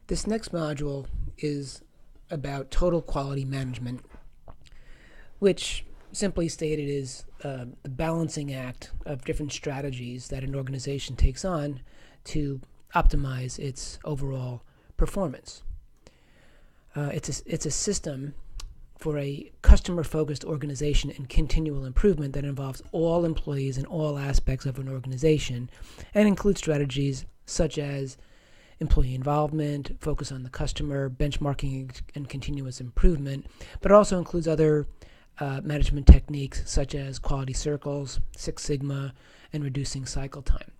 This next module is about total quality management, which simply stated is the balancing act of different strategies that an organization takes on to optimize its overall performance. It's a system for a customer-focused organization and continual improvement that involves all employees in all aspects of an organization and includes strategies such as employee involvement, focus on the customer, benchmarking and continuous improvement, but also includes other management techniques such as quality circles, Six Sigma, and reducing cycle time.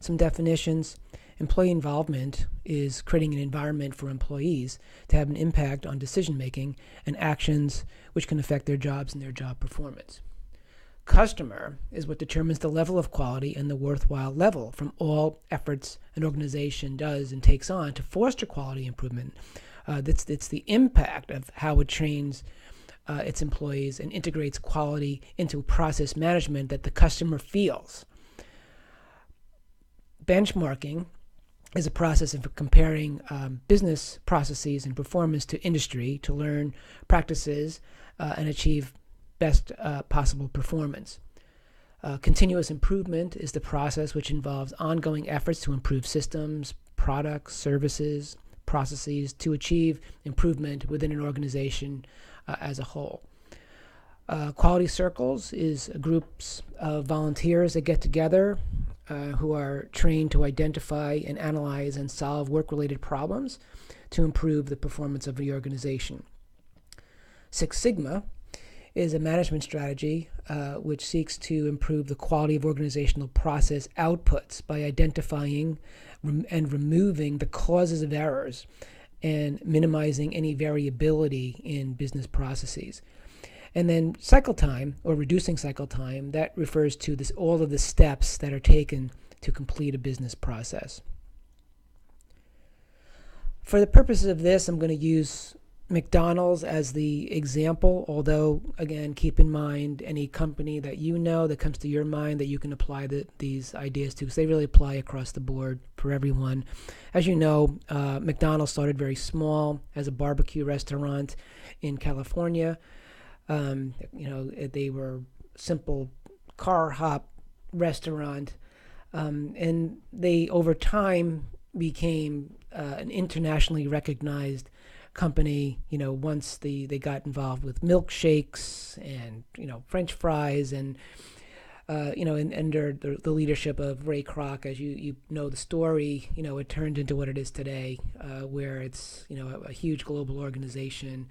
Some definitions. Employee involvement is creating an environment for employees to have an impact on decision-making and actions which can affect their jobs and their job performance. Customer is what determines the level of quality and the worthwhile level from all efforts an organization does and takes on to foster quality improvement. It's the impact of how it trains its employees and integrates quality into process management that the customer feels. Benchmarking is a process of comparing business processes and performance to industry to learn practices and achieve best possible performance. Continuous improvement is the process which involves ongoing efforts to improve systems, products, services, processes to achieve improvement within an organization as a whole. Quality circles is groups of volunteers that get together who are trained to identify and analyze and solve work-related problems to improve the performance of the organization. Six Sigma is a management strategy which seeks to improve the quality of organizational process outputs by identifying and removing the causes of errors and minimizing any variability in business processes. And then cycle time, or reducing cycle time, that refers to all of the steps that are taken to complete a business process. For the purposes of this, I'm going to use McDonald's as the example, although, again, keep in mind any company that you know that comes to your mind that you can apply these ideas to, because they really apply across the board for everyone. As you know, McDonald's started very small as a barbecue restaurant in California. They were simple car hop restaurant, and they over time became an internationally recognized company. Once they got involved with milkshakes and French fries and under the leadership of Ray Kroc, as you know the story, it turned into what it is today, where it's a huge global organization.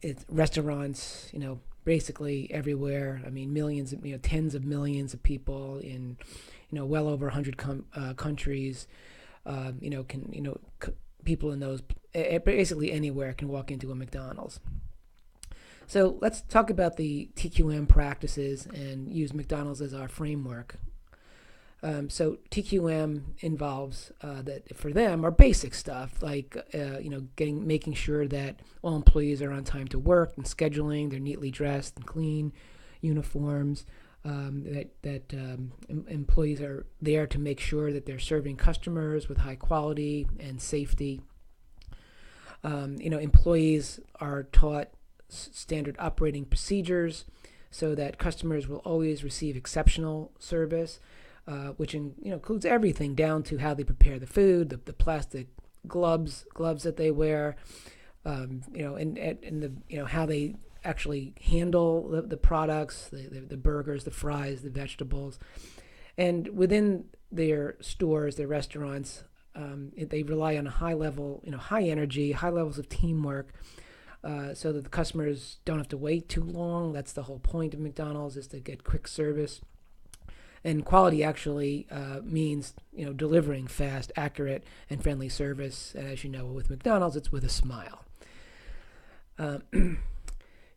It's restaurants, basically everywhere. I mean, millions, tens of millions of people in, well over 100 countries. People in those, basically anywhere can walk into a McDonald's. So let's talk about the TQM practices and use McDonald's as our framework. So TQM involves that for them are basic stuff like making sure that all employees are on time to work and scheduling, they're neatly dressed and clean, uniforms, that employees are there to make sure that they're serving customers with high quality and safety. Employees are taught standard operating procedures so that customers will always receive exceptional service. Which includes everything down to how they prepare the food, the plastic gloves that they wear, and how they actually handle the products, the burgers, the fries, the vegetables, and within their stores, their restaurants, they rely on a high level, high energy, high levels of teamwork. So that the customers don't have to wait too long. That's the whole point of McDonald's, is to get quick service. And quality actually means, delivering fast, accurate, and friendly service. And as you know, with McDonald's, it's with a smile.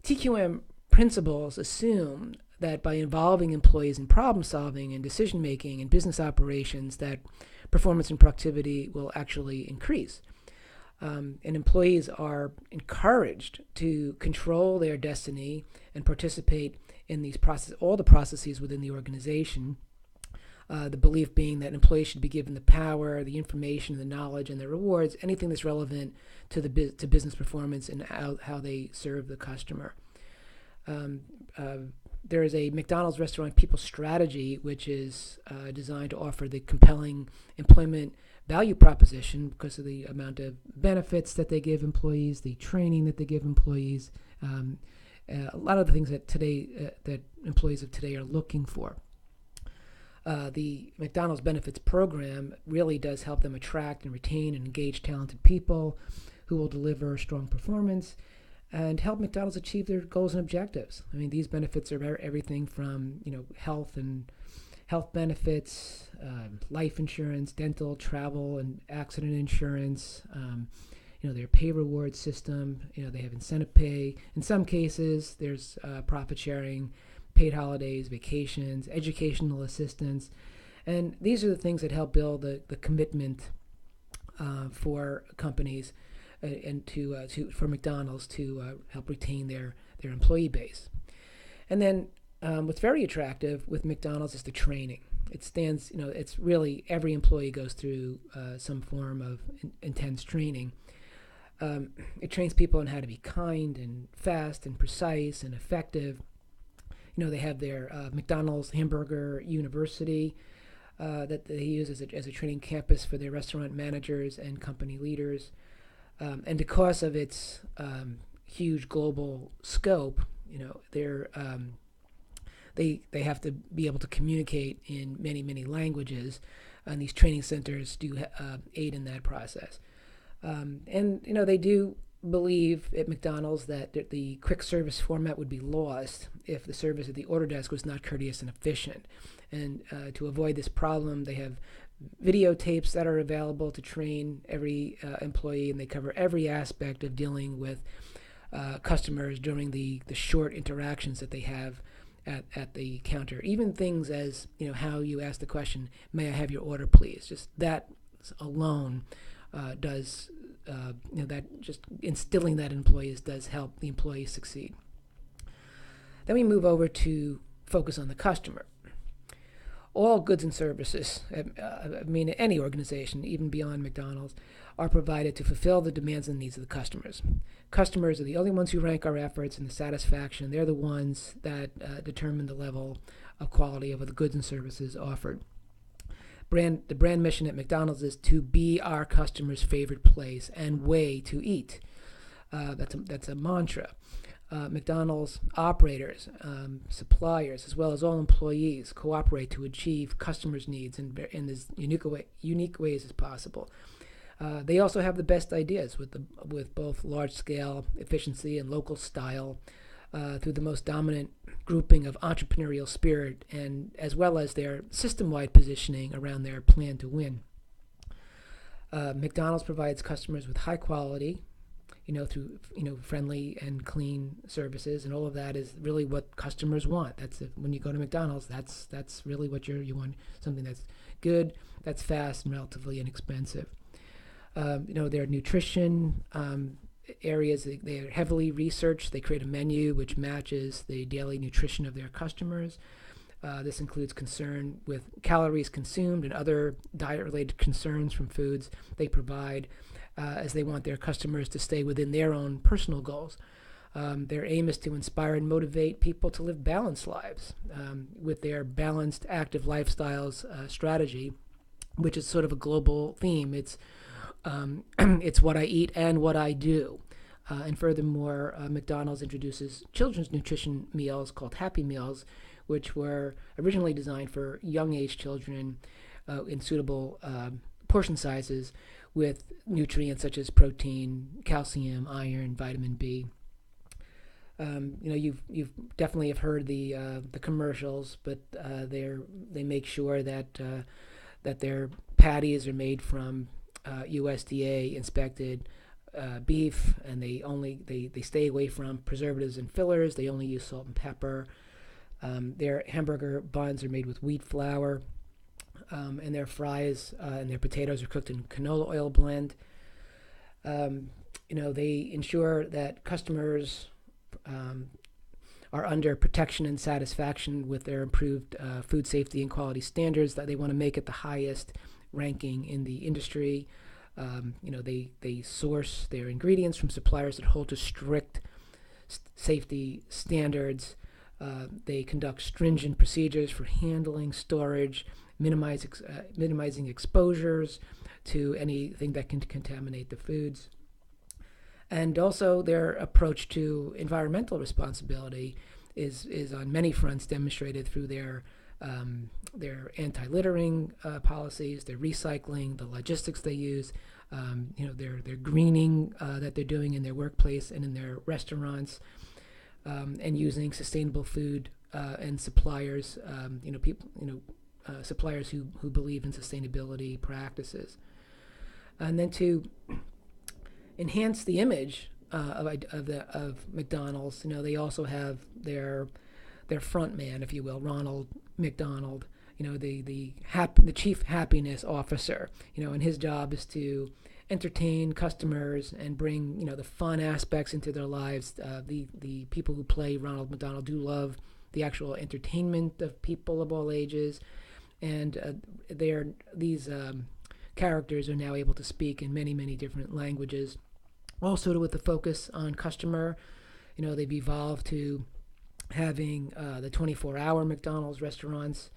TQM principles assume that by involving employees in problem solving and decision making and business operations, that performance and productivity will actually increase. And employees are encouraged to control their destiny and participate in these all the processes within the organization, The belief being that employees should be given the power, the information, the knowledge, and the rewards, anything that's relevant to to business performance and how they serve the customer. Um, uh, there is a McDonald's restaurant people strategy, which is designed to offer the compelling employment value proposition because of the amount of benefits that they give employees, the training that they give employees, a lot of the things that that employees of today are looking for. The McDonald's benefits program really does help them attract and retain and engage talented people who will deliver strong performance and help McDonald's achieve their goals and objectives. I mean, these benefits are everything from health benefits, life insurance, dental, travel, and accident insurance. Their pay reward system. They have incentive pay. In some cases, there's profit sharing, paid holidays, vacations, educational assistance, and these are the things that help build the commitment for companies and for McDonald's to help retain their employee base. And then what's very attractive with McDonald's is the training. It stands, it's really every employee goes through some form of intense training. It trains people on how to be kind and fast and precise and effective. They have their McDonald's Hamburger University that they use as a training campus for their restaurant managers and company leaders. And because of its huge global scope, they have to be able to communicate in many, many languages, and these training centers do aid in that process. They do believe at McDonald's that the quick service format would be lost if the service at the order desk was not courteous and efficient. And to avoid this problem, they have videotapes that are available to train every employee, and they cover every aspect of dealing with customers during the short interactions that they have at the counter. Even things as how you ask the question, "May I have your order, please?" Just that alone does that just instilling that in employees does help the employees succeed. Then we move over to focus on the customer. All goods and services, any organization, even beyond McDonald's, are provided to fulfill the demands and needs of the customers. Customers are the only ones who rank our efforts in the satisfaction. They're the ones that determine the level of quality of the goods and services offered. The brand mission at McDonald's is to be our customers' favorite place and way to eat. That's a mantra. McDonald's operators, suppliers, as well as all employees cooperate to achieve customers' needs in as unique ways as possible. They also have the best ideas with both large-scale efficiency and local style through the most dominant grouping of entrepreneurial spirit, and as well as their system-wide positioning around their plan to win. McDonald's provides customers with high quality, through friendly and clean services, and all of that is really what customers want. When you go to McDonald's, that's really what you want, something that's good, that's fast, and relatively inexpensive. Their nutrition areas, they're heavily researched. They create a menu which matches the daily nutrition of their customers. This includes concern with calories consumed and other diet-related concerns from foods they provide, as they want their customers to stay within their own personal goals. Their aim is to inspire and motivate people to live balanced lives with their balanced, active lifestyles strategy, which is sort of a global theme. It's what I eat and what I do. And furthermore, McDonald's introduces children's nutrition meals called Happy Meals, which were originally designed for young age children in suitable portion sizes with nutrients such as protein, calcium, iron, vitamin B. You've definitely have heard the commercials, but they make sure that their patties are made from USDA inspected beef, and they stay away from preservatives and fillers. They only use salt and pepper. Their hamburger buns are made with wheat flour, and their fries and their potatoes are cooked in canola oil blend. They ensure that customers are under protection and satisfaction with their improved food safety and quality standards that they want to make it the highest ranking in the industry. They source their ingredients from suppliers that hold to strict safety standards. They conduct stringent procedures for handling, storage, minimizing exposures to anything that can contaminate the foods. And also their approach to environmental responsibility is on many fronts demonstrated through their anti-littering policies, their recycling, the logistics they use, their greening that they're doing in their workplace and in their restaurants, and using sustainable food and suppliers, suppliers who believe in sustainability practices. And then to enhance the image of McDonald's, they also have their front man, if you will, Ronald McDonald, the chief happiness officer, and his job is to entertain customers and bring the fun aspects into their lives. The people who play Ronald McDonald do love the actual entertainment of people of all ages, and these characters are now able to speak in many different languages. Also, with the focus on customer, they've evolved to having the 24-hour McDonald's restaurants.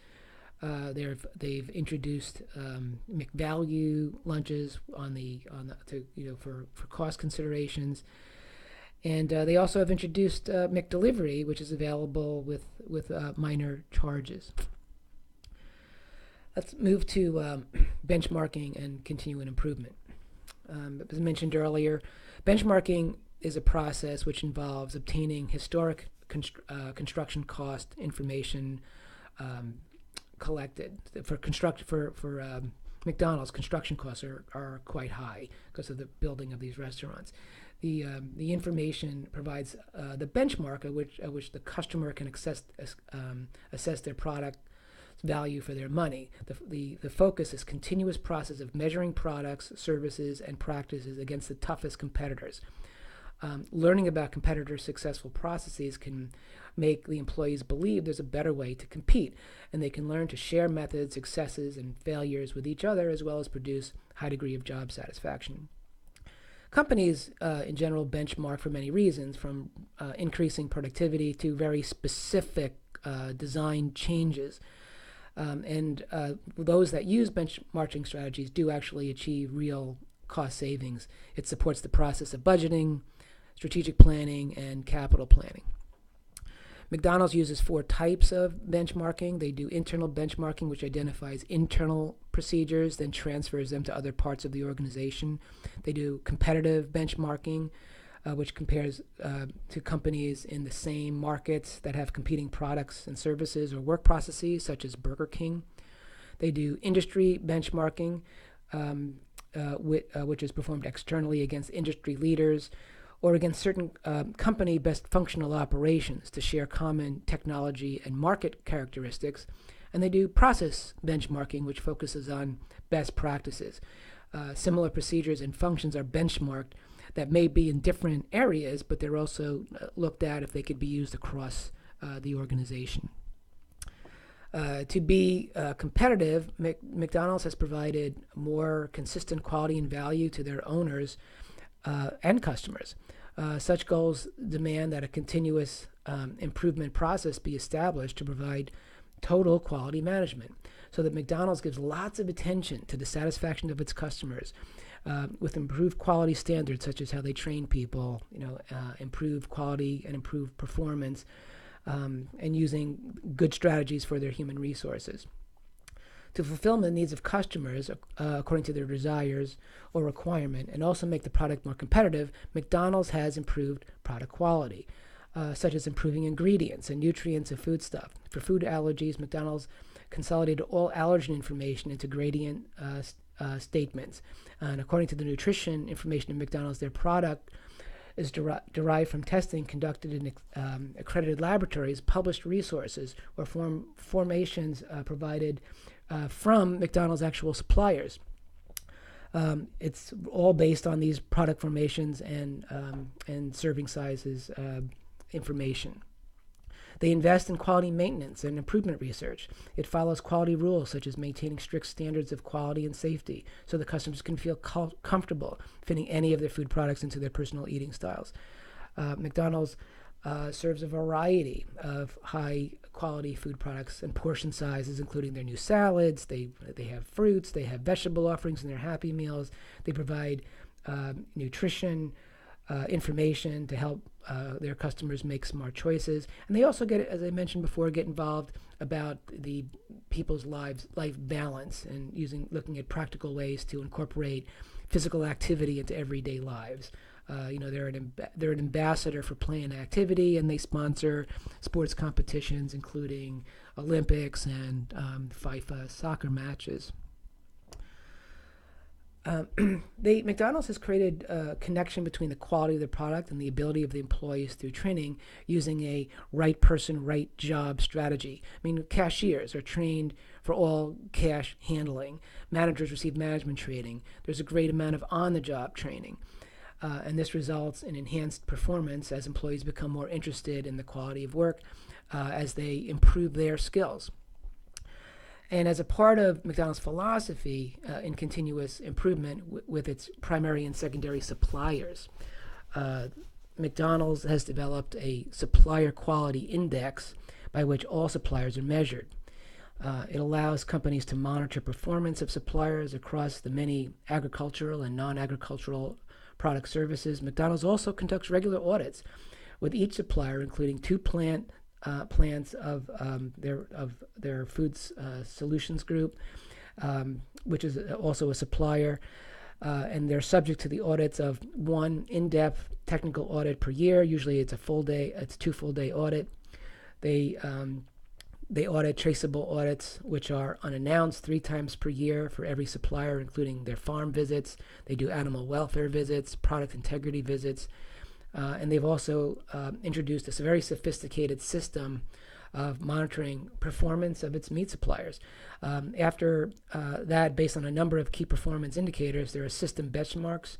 They've introduced McValue lunches for cost considerations, and they also have introduced McDelivery, which is available with minor charges. Let's move to benchmarking and continuous improvement. As I mentioned earlier, benchmarking is a process which involves obtaining historic construction cost information collected. For McDonald's, construction costs are quite high because of the building of these restaurants. The information provides the benchmark at which the customer can assess their product value for their money. The focus is continuous process of measuring products, services, and practices against the toughest competitors. Learning about competitors' successful processes can make the employees believe there's a better way to compete, and they can learn to share methods, successes, and failures with each other, as well as produce high degree of job satisfaction. Companies, in general, benchmark for many reasons, from increasing productivity to very specific design changes. And those that use benchmarking strategies do actually achieve real cost savings. It supports the process of budgeting, strategic planning, and capital planning. McDonald's uses 4 types of benchmarking. They do internal benchmarking, which identifies internal procedures, then transfers them to other parts of the organization. They do competitive benchmarking, which compares to companies in the same markets that have competing products and services or work processes, such as Burger King. They do industry benchmarking, which is performed externally against industry leaders or against certain company best functional operations to share common technology and market characteristics. And they do process benchmarking, which focuses on best practices. Similar procedures and functions are benchmarked that may be in different areas, but they're also looked at if they could be used across the organization. To be competitive, McDonald's has provided more consistent quality and value to their owners and customers. Such goals demand that a continuous improvement process be established to provide total quality management, so that McDonald's gives lots of attention to the satisfaction of its customers with improved quality standards, such as how they train people, improve quality and improve performance, and using good strategies for their human resources. To fulfill the needs of customers according to their desires or requirement, and also make the product more competitive, McDonald's has improved product quality, such as improving ingredients and nutrients of foodstuff. For food allergies, McDonald's consolidated all allergen information into gradient statements. And according to the nutrition information of McDonald's, their product is derived from testing conducted in accredited laboratories, published resources, or formations provided from McDonald's actual suppliers. It's all based on these product formations and serving sizes information. They invest in quality maintenance and improvement research. It follows quality rules such as maintaining strict standards of quality and safety so the customers can feel comfortable fitting any of their food products into their personal eating styles. McDonald's serves a variety of high quality food products and portion sizes, including their new salads. They have fruits, they have vegetable offerings in their Happy Meals. They provide nutrition information to help their customers make smart choices. And they also get, as I mentioned before, get involved about the people's life balance and looking at practical ways to incorporate physical activity into everyday lives. They're an ambassador for play and activity, and they sponsor sports competitions, including Olympics and FIFA soccer matches. McDonald's has created a connection between the quality of the product and the ability of the employees through training using a right person, right job strategy. I mean, cashiers are trained for all cash handling. Managers receive management training. There's a great amount of on-the-job training. And this results in enhanced performance as employees become more interested in the quality of work as they improve their skills. And as a part of McDonald's philosophy in continuous improvement with its primary and secondary suppliers, McDonald's has developed a supplier quality index by which all suppliers are measured. It allows companies to monitor performance of suppliers across the many agricultural and non-agricultural product services. McDonald's also conducts regular audits with each supplier, including two plants of their Foods Solutions Group, which is also a supplier, and they're subject to the audits of one in-depth technical audit per year. Usually, it's a 2 full-day audit. They audit traceable audits, which are unannounced 3 times per year for every supplier, including their farm visits. They do animal welfare visits, product integrity visits, and they've also introduced this very sophisticated system of monitoring performance of its meat suppliers. After that, based on a number of key performance indicators, there are system benchmarks,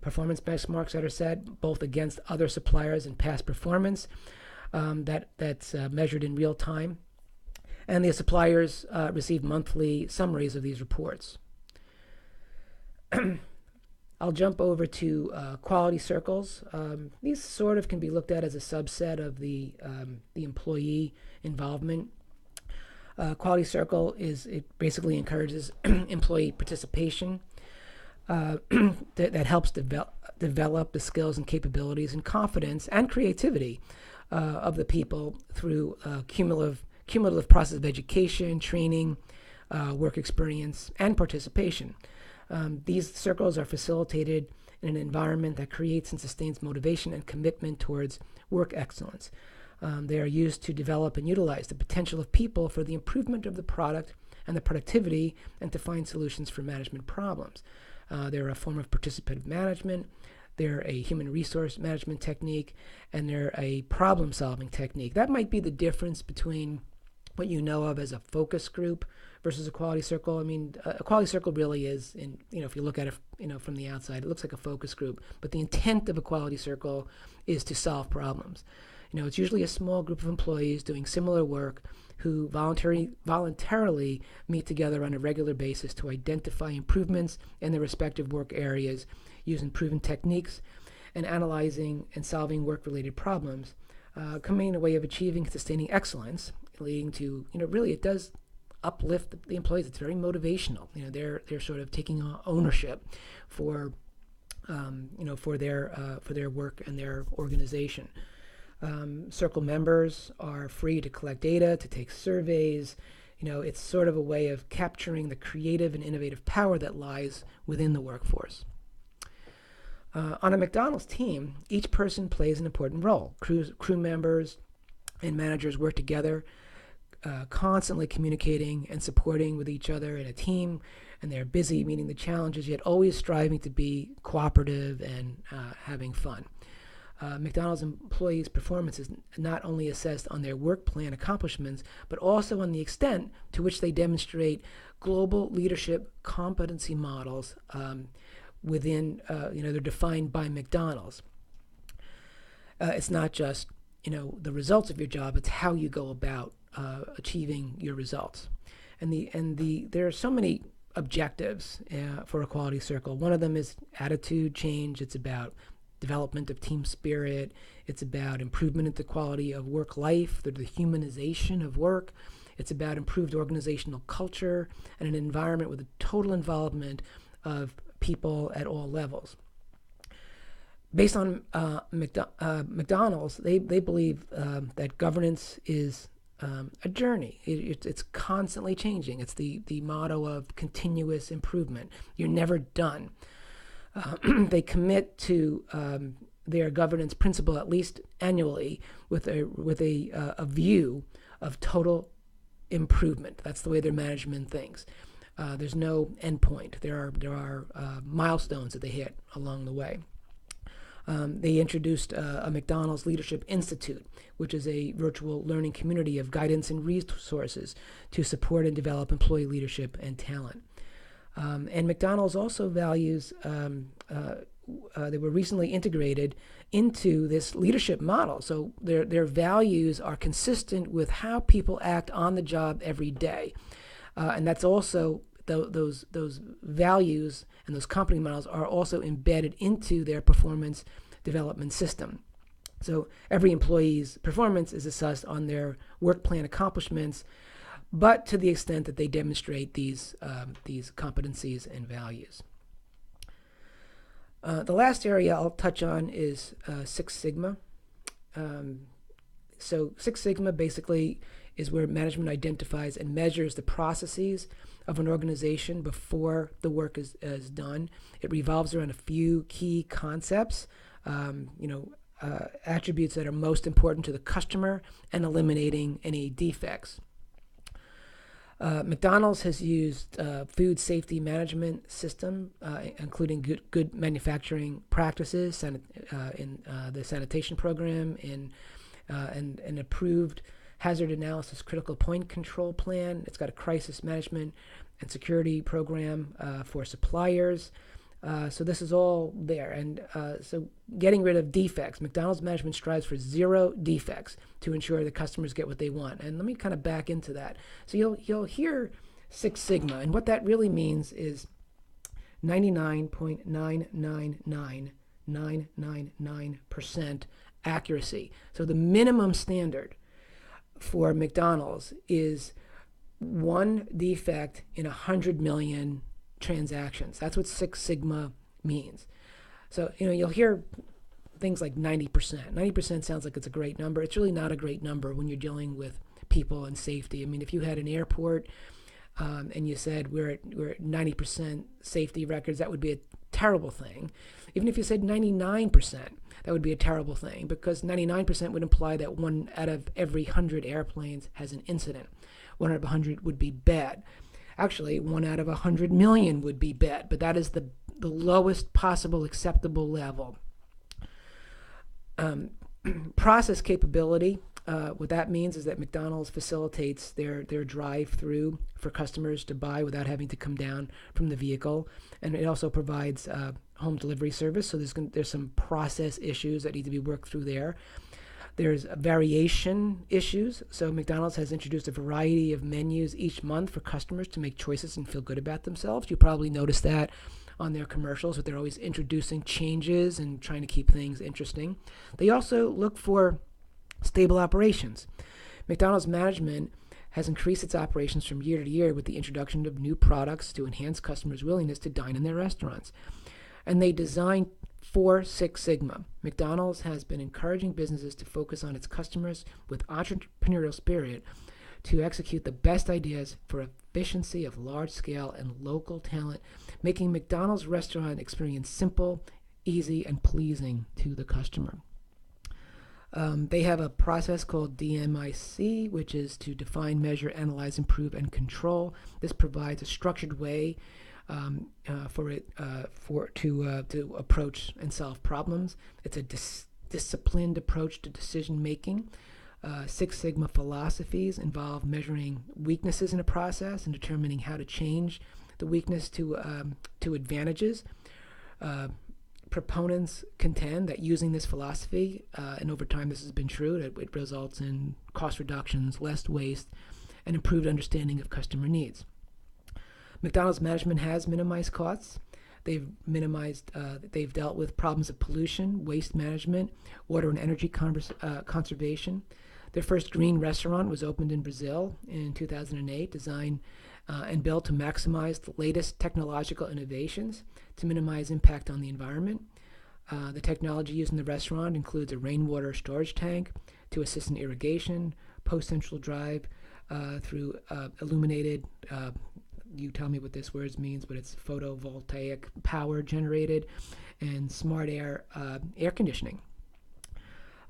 performance benchmarks that are set both against other suppliers and past performance. That's measured in real time, and the suppliers receive monthly summaries of these reports. I'll jump over to quality circles. These sort of can be looked at as a subset of the employee involvement. Quality circle it basically encourages employee participation that helps develop the skills and capabilities and confidence and creativity of the people through cumulative process of education, training, work experience, and participation. These circles are facilitated in an environment that creates and sustains motivation and commitment towards work excellence. They are used to develop and utilize the potential of people for the improvement of the product and the productivity and to find solutions for management problems. They're a form of participative management. They're a human resource management technique, and they're a problem-solving technique. That might be the difference between what you know of as a focus group versus a quality circle. I mean, a quality circle really is, if you look at it, from the outside, it looks like a focus group. But the intent of a quality circle is to solve problems. It's usually a small group of employees doing similar work who voluntarily meet together on a regular basis to identify improvements in their respective work areas, using proven techniques, and analyzing and solving work-related problems, coming in a way of achieving and sustaining excellence, leading to, really it does uplift the employees. It's very motivational. They're sort of taking ownership for their work and their organization. Circle members are free to collect data, to take surveys. It's sort of a way of capturing the creative and innovative power that lies within the workforce. On a McDonald's team, each person plays an important role. Crew members and managers work together, constantly communicating and supporting with each other in a team, and they're busy meeting the challenges, yet always striving to be cooperative and having fun. McDonald's employees' performance is not only assessed on their work plan accomplishments, but also on the extent to which they demonstrate global leadership competency models within, they're defined by McDonald's. It's not just the results of your job. It's how you go about achieving your results. There are so many objectives for a quality circle. One of them is attitude change. It's about development of team spirit. It's about improvement in the quality of work life, the humanization of work. It's about improved organizational culture and an environment with a total involvement of people at all levels. Based on McDonald's, they believe that governance is a journey. It's constantly changing. It's the motto of continuous improvement. You're never done. They commit to their governance principle at least annually with a view of total improvement. That's the way their management thinks. There's no endpoint. There are milestones that they hit along the way. They introduced a McDonald's Leadership Institute, which is a virtual learning community of guidance and resources to support and develop employee leadership and talent. And McDonald's also values, they were recently integrated into this leadership model. So their values are consistent with how people act on the job every day. And that's also, those values and those company models are also embedded into their performance development system. So every employee's performance is assessed on their work plan accomplishments, but to the extent that they demonstrate these competencies and values. The last area I'll touch on is Six Sigma. So Six Sigma basically is where management identifies and measures the processes of an organization before the work is done. It revolves around a few key concepts, attributes that are most important to the customer and eliminating any defects. McDonald's has used food safety management system, including good manufacturing practices, in the sanitation program, and an approved hazard analysis critical point control plan. It's got a crisis management and security program for suppliers. So this is all there. And so getting rid of defects. McDonald's management strives for 0 defects to ensure that customers get what they want. And let me kind of back into that. So you'll hear Six Sigma, and what that really means is 99.999999% accuracy. So the minimum standard for McDonald's is 1 defect in 100 million transactions. That's what Six Sigma means. So, you'll hear things like 90%. 90% sounds like it's a great number. It's really not a great number when you're dealing with people and safety. I mean, if you had an airport and you said we're at 90% safety records, that would be a terrible thing. Even if you said 99%, that would be a terrible thing, because 99% would imply that 1 out of every 100 airplanes has an incident. 1 out of 100 would be bad. Actually, 1 out of 100 million would be bad, but that is the lowest possible acceptable level. Process capability. What that means is that McDonald's facilitates their drive-through for customers to buy without having to come down from the vehicle, and it also provides home delivery service. So there's some process issues that need to be worked through there. There's variation issues. So McDonald's has introduced a variety of menus each month for customers to make choices and feel good about themselves. You probably noticed that on their commercials, but they're always introducing changes and trying to keep things interesting. They also look for stable operations. McDonald's management has increased its operations from year to year with the introduction of new products to enhance customers' willingness to dine in their restaurants. And they design for Six Sigma. McDonald's has been encouraging businesses to focus on its customers with entrepreneurial spirit to execute the best ideas for efficiency of large-scale and local talent, making McDonald's restaurant experience simple, easy, and pleasing to the customer. They have a process called DMIC, which is to define, measure, analyze, improve, and control. This provides a structured way to approach and solve problems. It's a disciplined approach to decision making. Six Sigma philosophies involve measuring weaknesses in a process and determining how to change the weakness to advantages. proponents contend that using this philosophy, and over time this has been true, that it results in cost reductions, less waste, and improved understanding of customer needs. McDonald's management has minimized costs. They've dealt with problems of pollution, waste management, water and energy conservation. Their first green restaurant was opened in Brazil in 2008, designed and built to maximize the latest technological innovations to minimize impact on the environment. The technology used in the restaurant includes a rainwater storage tank to assist in irrigation, post-central drive through illuminated, you tell me what this word means, but it's photovoltaic power generated, and smart air conditioning.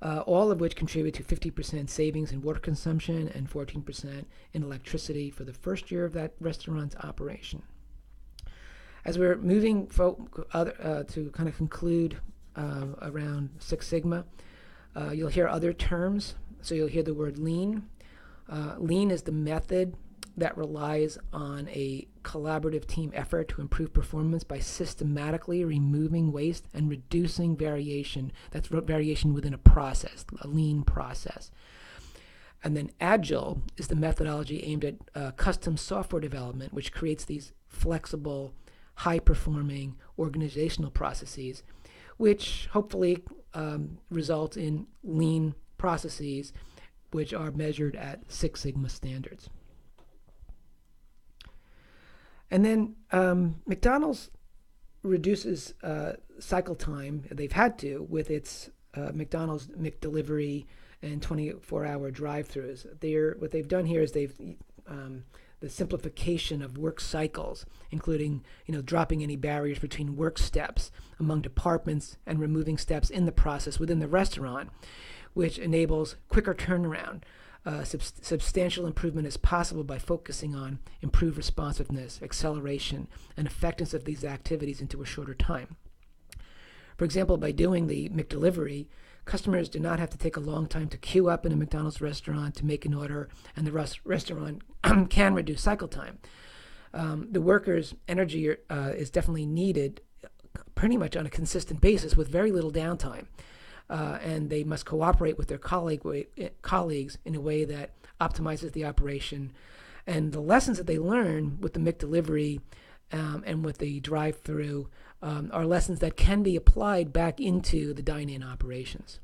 All of which contribute to 50% savings in water consumption and 14% in electricity for the first year of that restaurant's operation. As we're moving to kind of conclude around Six Sigma, you'll hear other terms. So you'll hear the word lean. Lean is the method that relies on a collaborative team effort to improve performance by systematically removing waste and reducing variation. That's variation within a process, a lean process. And then Agile is the methodology aimed at custom software development, which creates these flexible, high-performing organizational processes, which hopefully result in lean processes, which are measured at Six Sigma standards. And then McDonald's reduces cycle time. They've had to with its McDonald's McDelivery and 24-hour drive-thrus. What they've done here is the simplification of work cycles, including dropping any barriers between work steps among departments and removing steps in the process within the restaurant, which enables quicker turnaround. Substantial improvement is possible by focusing on improved responsiveness, acceleration, and effectiveness of these activities into a shorter time. For example, by doing the McDelivery, customers do not have to take a long time to queue up in a McDonald's restaurant to make an order, and the restaurant can reduce cycle time. The workers' energy is definitely needed pretty much on a consistent basis with very little downtime. And they must cooperate with their colleagues in a way that optimizes the operation. And the lessons that they learn with the McDelivery and with the drive-through are lessons that can be applied back into the dine-in operations.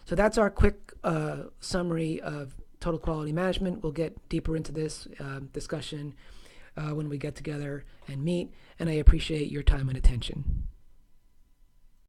So that's our quick summary of total quality management. We'll get deeper into this discussion when we get together and meet, and I appreciate your time and attention.